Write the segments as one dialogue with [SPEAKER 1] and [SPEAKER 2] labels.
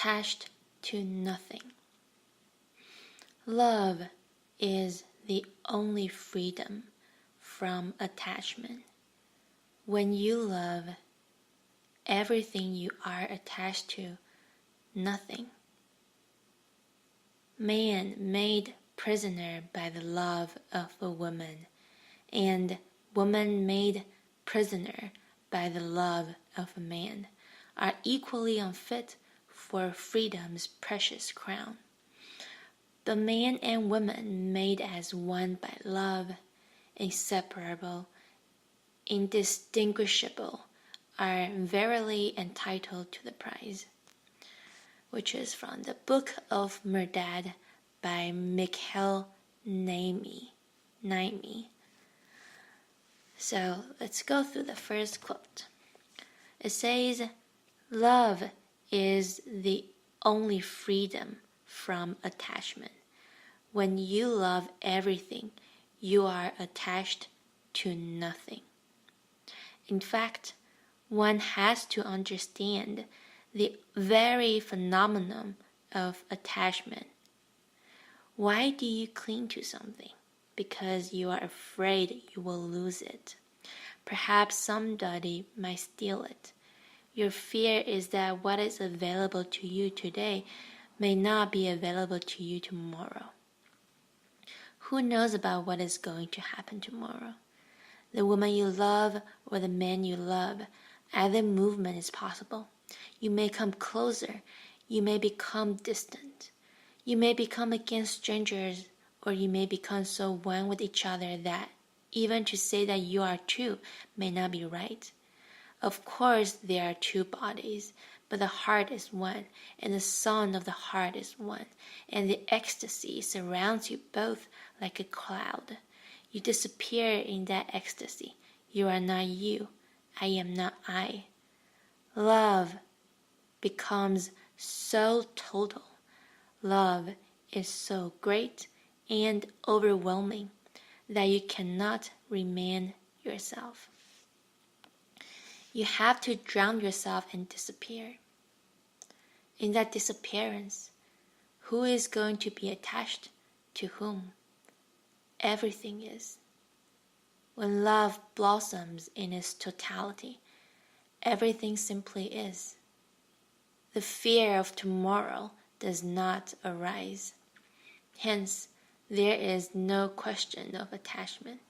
[SPEAKER 1] attached to nothing. Love is the only freedom from attachment. When you love, everything you are attached to, nothing. Man made prisoner by the love of a woman, and woman made prisoner by the love of a man, are equally unfit for freedom's precious crown. But man and woman made as one by love, inseparable, indistinguishable, are verily entitled to the prize, which is from the Book of Merdad by Mikhail Naimi. So let's go through the first quote. It says, love is the only freedom from attachment. When you love everything, you are attached to nothing. In fact, one has to understand the very phenomenon of attachment. Why do you cling to something? Because you are afraid you will lose it. Perhaps somebody might steal it. Your fear is that what is available to you today may not be available to you tomorrow. Who knows about what is going to happen tomorrow? The woman you love or the man you love, either movement is possible. You may come closer, you may become distant. You may become against strangers, or you may become so one with each other that even to say that you are two may not be right. Of course, there are two bodies, but the heart is one, and the song of the heart is one, and the ecstasy surrounds you both like a cloud. You disappear in that ecstasy. You are not you. I am not I. Love becomes so total. Love is so great and overwhelming that you cannot remain yourself. You have to drown yourself and disappear. In that disappearance, who is going to be attached to whom? Everything is. When love blossoms in its totality, everything simply is. The fear of tomorrow does not arise. Hence, there is no question of attachment.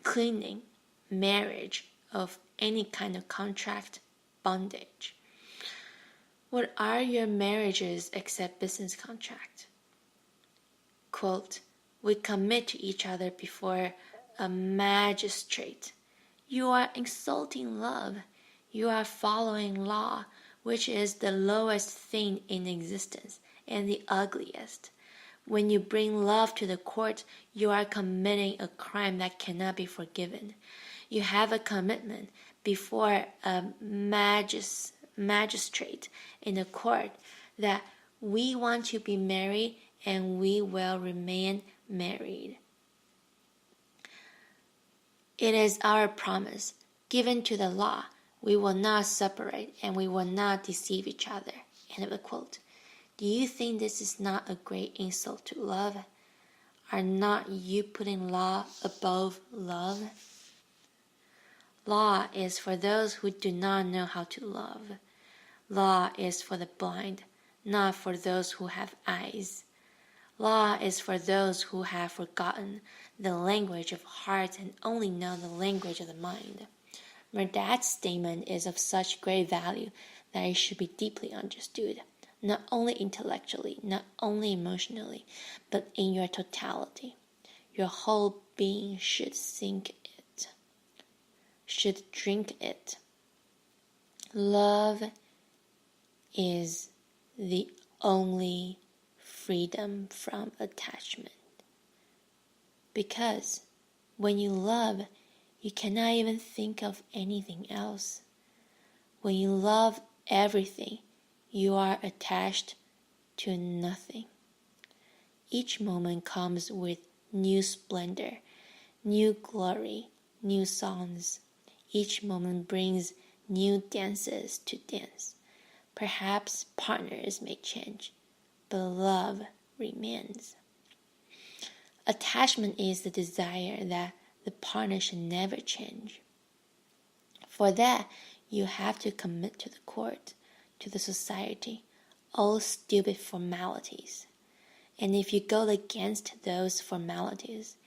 [SPEAKER 1] Clinging, marriage of any kind of contract, bondage. What are your marriages except business contract? Quote, we commit to each other before a magistrate. You are insulting love. You are following law, which is the lowest thing in existence and the ugliest. When you bring love to the court, you are committing a crime that cannot be forgiven. You have a commitment before a magistrate in the court that we want to be married and we will remain married. It is our promise given to the law. We will not separate and we will not deceive each other. End of the quote. Do you think this is not a great insult to love? Are not you putting law above love? Law is for those who do not know how to love. Law is for the blind, not for those who have eyes. Law is for those who have forgotten the language of heart and only know the language of the mind. Merdad's statement is of such great value that it should be deeply understood, not only intellectually, not only emotionally, but in your totality. Your whole being should sink it, should drink it. Love is the only freedom from attachment. Because when you love, you cannot even think of anything else. When you love everything, you are attached to nothing. Each moment comes with new splendor, new glory, new songs. Each moment brings new dances to dance. Perhaps partners may change, but love remains. Attachment is the desire that the partner should never change. For that, you have to commit to the court, to the society, all stupid formalities. And if you go against those formalities,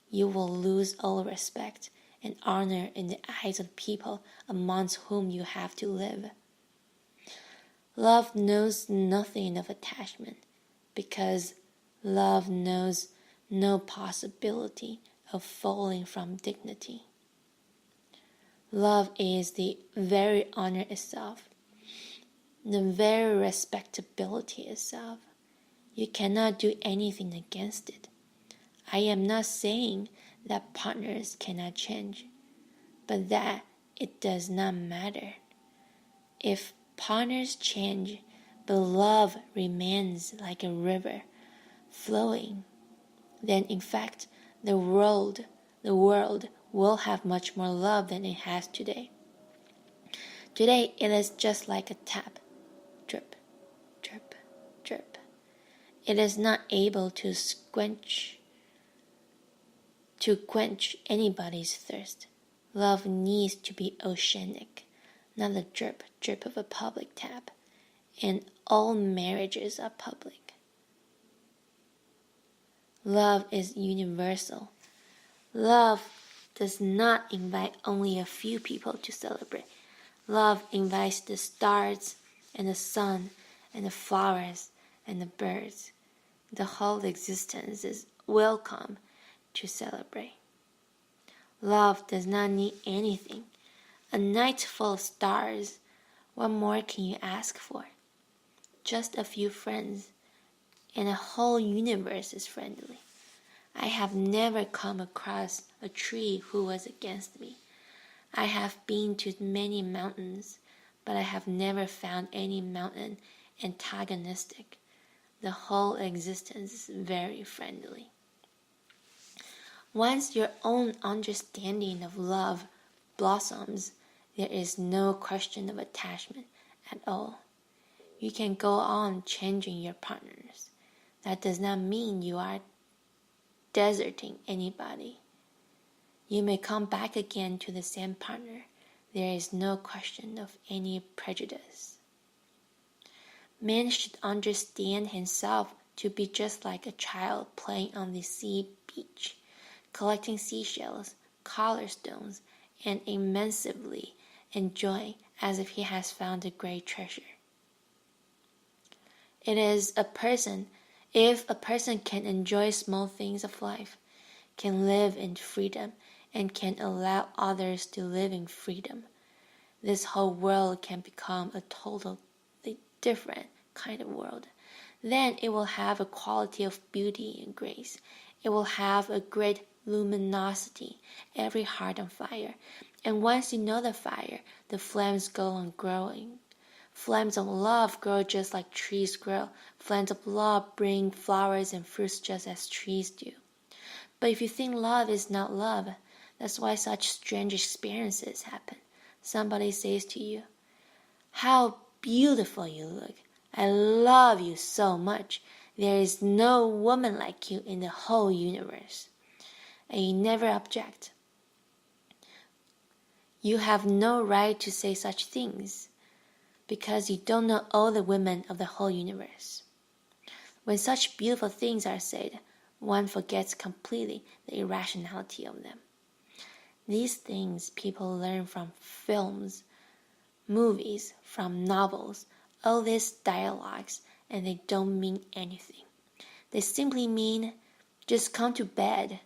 [SPEAKER 1] you will lose all respect and honor in the eyes of the people amongst whom you have to live. Love knows nothing of attachment, because love knows no possibility of falling from dignity. Love is the very honor itself, the very respectability itself. You cannot do anything against it. I am not saying that partners cannot change, but that it does not matter. If partners change, but love remains like a river flowing, then in fact the world will have much more love than it has today. Today it is just like a tap, drip, drip, drip. It is not able to quench anybody's thirst. Love needs to be oceanic, not the drip, drip of a public tap. And all marriages are public. Love is universal. Love does not invite only a few people to celebrate. Love invites the stars and the sun and the flowers and the birds. The whole existence is welcome to celebrate. Love does not need anything. A night full of stars, what more can you ask for? Just a few friends, and a whole universe is friendly. I have never come across a tree who was against me. I have been to many mountains, but I have never found any mountain antagonistic. The whole existence is very friendly. Once your own understanding of love blossoms, there is no question of attachment at all. You can go on changing your partners. That does not mean you are deserting anybody. You may come back again to the same partner. There is no question of any prejudice. Man should understand himself to be just like a child playing on the sea beach, collecting seashells, color stones, and immensely enjoying as if he has found a great treasure. If a person can enjoy small things of life, can live in freedom, and can allow others to live in freedom, this whole world can become a totally different kind of world. Then it will have a quality of beauty and grace. It will have a great luminosity, every heart on fire. And once you know the fire, the flames go on growing. Flames of love grow just like trees grow. Flames of love bring flowers and fruits just as trees do. But if you think love is not love, that's why such strange experiences happen. Somebody says to you, "How beautiful you look. I love you so much. There is no woman like you in the whole universe." And you never object. You have no right to say such things, because you don't know all the women of the whole universe. When such beautiful things are said, one forgets completely the irrationality of them. These things people learn from films, movies, from novels, all these dialogues, and they don't mean anything. They simply mean, just come to bed.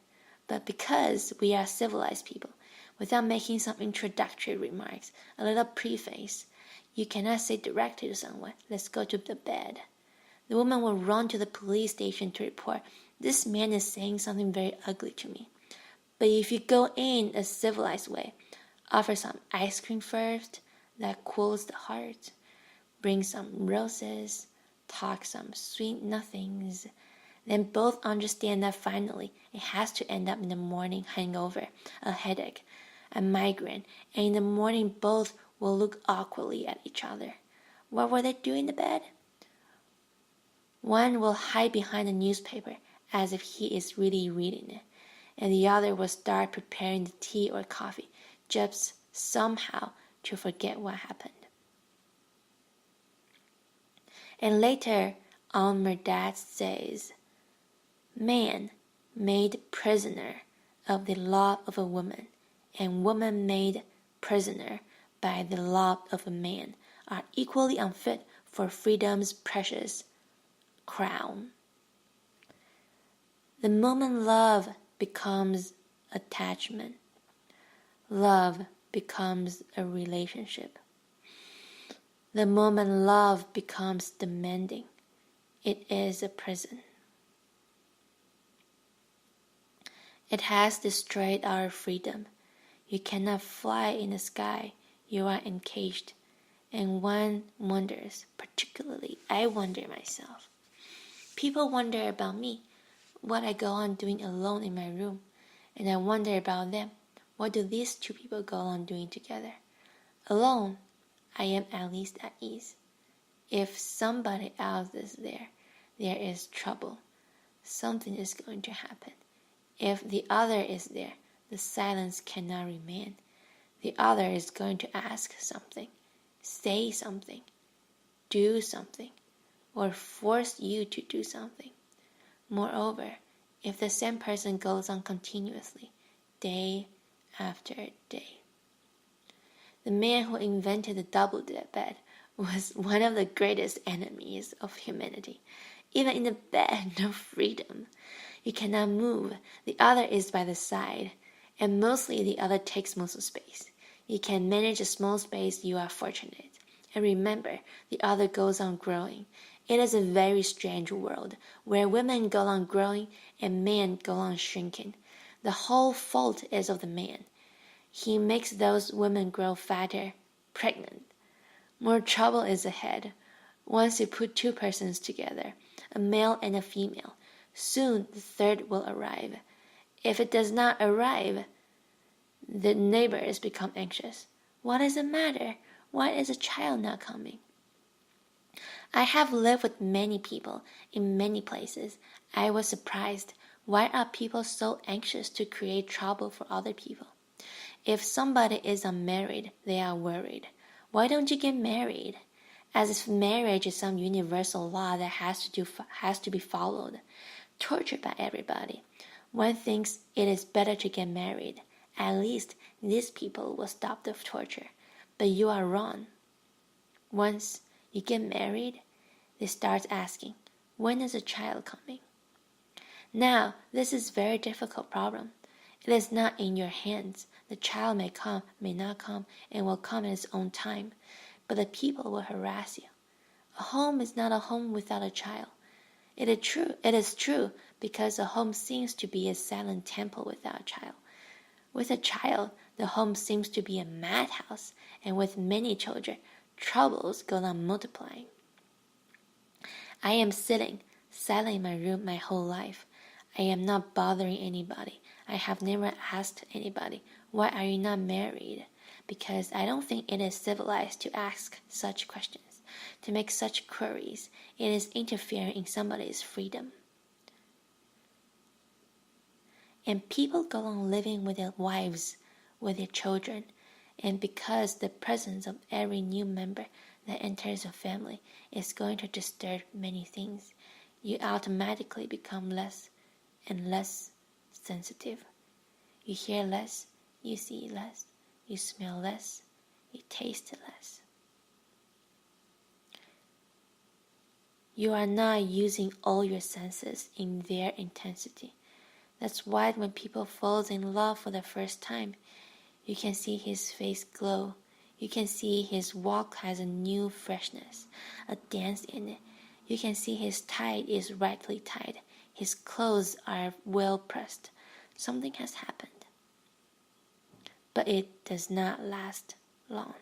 [SPEAKER 1] But because we are civilized people, without making some introductory remarks, a little preface, you cannot say directly to someone, "Let's go to the bed." The woman will run to the police station to report, "This man is saying something very ugly to me." But if you go in a civilized way, offer some ice cream first, that cools the heart, bring some roses, talk some sweet nothings, then both understand that finally it has to end up in the morning hangover, a headache, a migraine, and in the morning both will look awkwardly at each other. What will they do in the bed? One will hide behind a newspaper as if he is really reading it, and the other will start preparing the tea or coffee just somehow to forget what happened. And later on, Merdad says, man made prisoner of the law of a woman, and woman made prisoner by the law of a man are equally unfit for freedom's precious crown. The moment love becomes attachment, love becomes a relationship. The moment love becomes demanding, it is a prison. It has destroyed our freedom. You cannot fly in the sky, you are encaged. And one wonders, particularly I wonder myself. People wonder about me, what I go on doing alone in my room, and I wonder about them. What do these two people go on doing together? Alone, I am at least at ease. If somebody else is there, there is trouble. Something is going to happen. If the other is there, the silence cannot remain. The other is going to ask something, say something, do something, or force you to do something. Moreover, if the same person goes on continuously, day after day. The man who invented the double bed was one of the greatest enemies of humanity. Even in the bed, no freedom. You cannot move. The other is by the side, and mostly the other takes most of space. You can manage a small space, you are fortunate. And remember, the other goes on growing. It is a very strange world, where women go on growing and men go on shrinking. The whole fault is of the man. He makes those women grow fatter, pregnant. More trouble is ahead. Once you put two persons together, a male and a female, soon the third will arrive. If it does not arrive, the neighbors become anxious. What is the matter? Why is a child not coming? I have lived with many people in many places. I was surprised. Why are people so anxious to create trouble for other people? If somebody is unmarried, they are worried. Why don't you get married? As if marriage is some universal law that has to be followed. Tortured by everybody. One thinks it is better to get married. At least these people will stop the torture. But you are wrong. Once you get married, they start asking, when is a child coming? Now, this is a very difficult problem. It is not in your hands. The child may come, may not come, and will come in its own time. But the people will harass you. A home is not a home without a child. It is true, because a home seems to be a silent temple without a child. With a child, the home seems to be a madhouse, and with many children, troubles go on multiplying. I am sitting silent in my room my whole life. I am not bothering anybody. I have never asked anybody, why are you not married? Because I don't think it is civilized to ask such questions, to make such queries. It is interfering in somebody's freedom. And people go on living with their wives, with their children, and because the presence of every new member that enters a family is going to disturb many things, you automatically become less and less sensitive. You hear less, you see less, you smell less, you taste less. You are not using all your senses in their intensity. That's why when people fall in love for the first time, you can see his face glow. You can see his walk has a new freshness, a dance in it. You can see his tie is rightly tied. His clothes are well pressed. Something has happened. But it does not last long.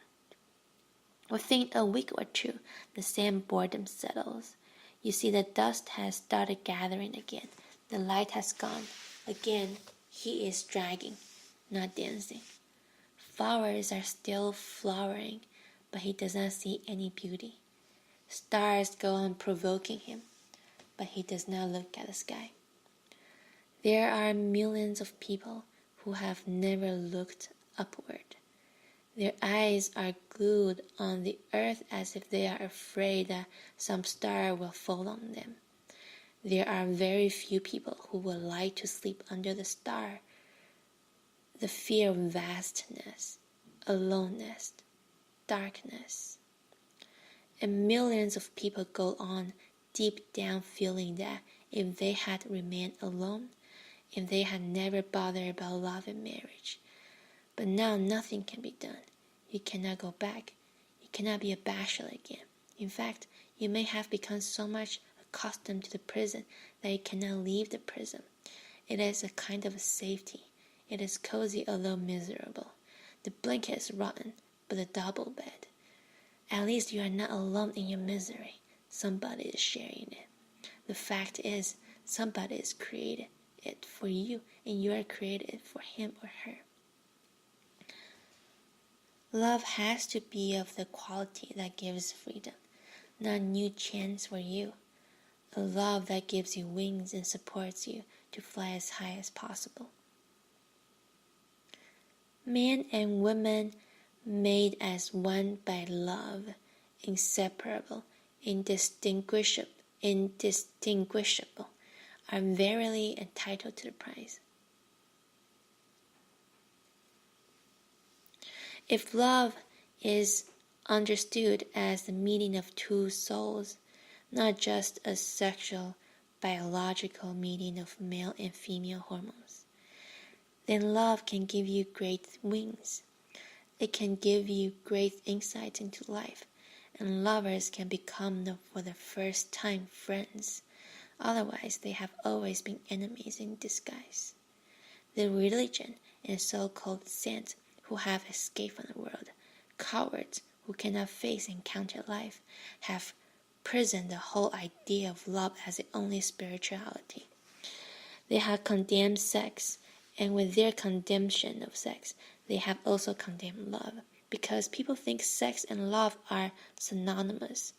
[SPEAKER 1] Within a week or two, the same boredom settles. You see the dust has started gathering again. The light has gone. Again, he is dragging, not dancing. Flowers are still flowering, but he does not see any beauty. Stars go on provoking him, but he does not look at the sky. There are millions of people who have never looked upward. Their eyes are glued on the earth as if they are afraid that some star will fall on them. There are very few people who would like to sleep under the star. The fear of vastness, aloneness, darkness. And millions of people go on deep down feeling that if they had remained alone, if they had never bothered about love and marriage. But now nothing can be done. You cannot go back. You cannot be a bachelor again. In fact, you may have become so much accustomed to the prison that you cannot leave the prison. It is a kind of a safety. It is cozy although miserable. The blanket is rotten, but a double bed. At least you are not alone in your misery. Somebody is sharing it. The fact is, somebody has created it for you, and you are created for him or her. Love has to be of the quality that gives freedom, not new chance for you. A love that gives you wings and supports you to fly as high as possible. Men and women made as one by love, inseparable, indistinguishable, are verily entitled to the prize. If love is understood as the meeting of two souls, not just a sexual, biological meeting of male and female hormones, then love can give you great wings. It can give you great insight into life, and lovers can become for the first time friends. Otherwise, they have always been enemies in disguise. The religion and so-called saints who have escaped from the world, cowards who cannot face and counter life, have prisoned the whole idea of love as the only spirituality. They have condemned sex, and with their condemnation of sex, they have also condemned love, because people think sex and love are synonymous.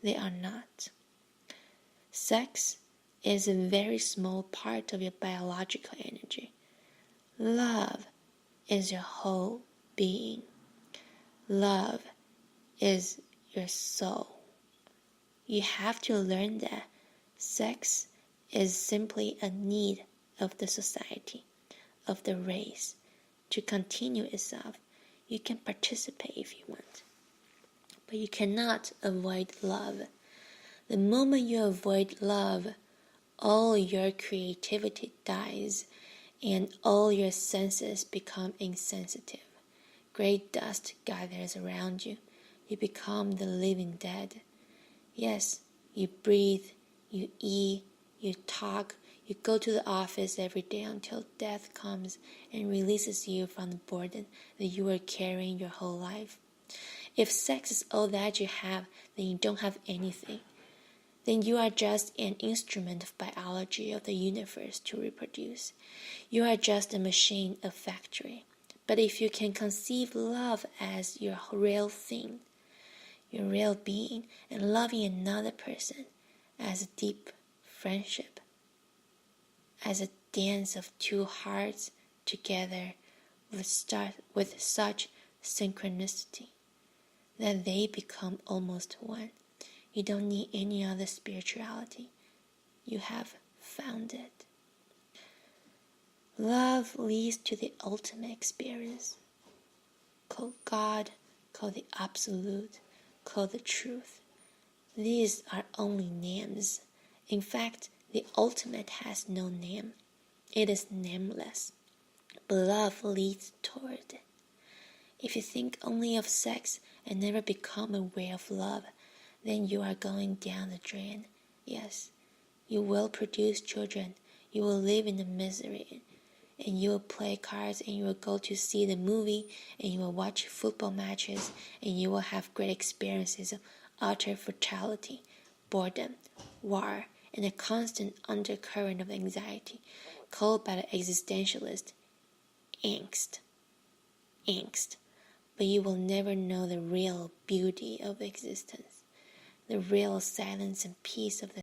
[SPEAKER 1] They are not. Sex is a very small part of your biological energy. Love is your whole being. Love is your soul. You have to learn that sex is simply a need of the society, of the race, to continue itself. You can participate if you want, but you cannot avoid love. The moment you avoid love, all your creativity dies, and all your senses become insensitive. Great dust gathers around you. You become the living dead. Yes, you breathe, you eat, you talk, you go to the office every day until death comes and releases you from the burden that you were carrying your whole life. If sex is all that you have, then you don't have anything. Then you are just an instrument of biology of the universe to reproduce. You are just a machine, a factory. But if you can conceive love as your real thing, your real being, and loving another person as a deep friendship, as a dance of two hearts together with such synchronicity that they become almost one, you don't need any other spirituality. You have found it. Love leads to the ultimate experience. Call God, call the Absolute, call the Truth. These are only names. In fact, the ultimate has no name. It is nameless. But love leads toward it. If you think only of sex and never become aware of love, then you are going down the drain. Yes, you will produce children. You will live in the misery. And you will play cards, and you will go to see the movie, and you will watch football matches, and you will have great experiences of utter fatality, boredom, war, and a constant undercurrent of anxiety, called by the existentialist angst. But you will never know the real beauty of existence. the real silence and peace of the